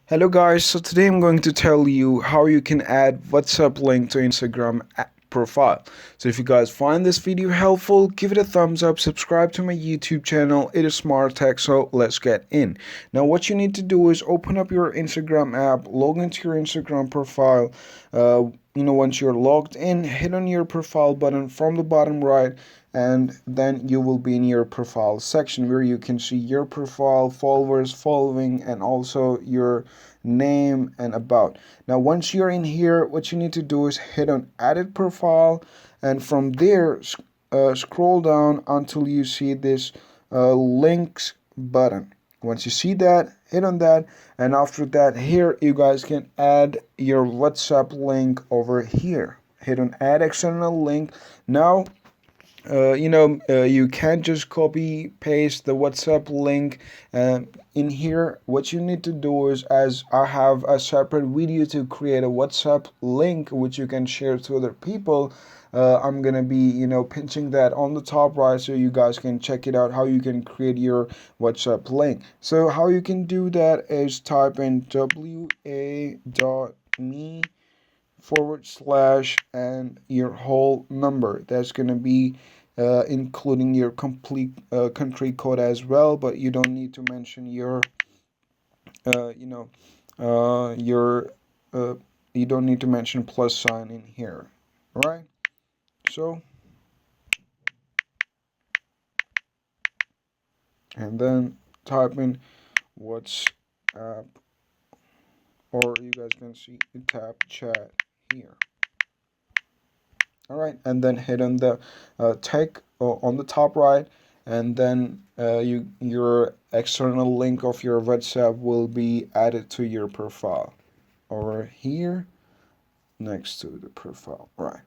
Hello guys, so today I'm going to tell you how you can add WhatsApp link to Instagram profile. So if you guys find this video helpful, give it a thumbs up, subscribe to my YouTube channel. It is Smart Tech, so let's get in. Now what you need to do is open up your Instagram app, log into your Instagram profile. Once you're logged in, hit on your profile button from the bottom right, and then you will be in your profile section where you can see your profile, followers, following, and also your name and about. Now once you're in here, what you need to do is hit on edit profile, and from there scroll down until you see this links button. Once you see that, hit on that, and after that, here you guys can add your WhatsApp link over here. Hit on add external link. Now you can't just copy paste the WhatsApp link in here. What you need to do is, as I have a separate video to create a WhatsApp link which you can share to other people, I'm gonna be pinching that on the top right so you guys can check it out how you can create your WhatsApp link. So how you can do that is type in wa.me/ and your whole number. That's gonna be including your complete country code as well, but you don't need to mention your uh, you know your you don't need to mention plus sign in here. All right, so and then type in WhatsApp, or you guys can see tap chat here. All right, and then hit on the tag on the top right, and then your external link of your WhatsApp will be added to your profile over here next to the profile. All right.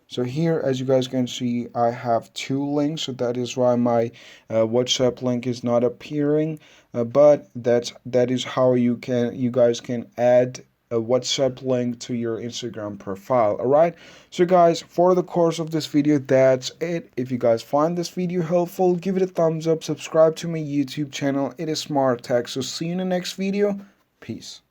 So here, as you guys can see, I have two links, so that is why my WhatsApp link is not appearing. But that is how you guys can add a WhatsApp link to your Instagram profile. All right. So guys, for the course of this video, that's it. If you guys find this video helpful, give it a thumbs up. Subscribe to my YouTube channel. It is Smart Tech. So see you in the next video. Peace.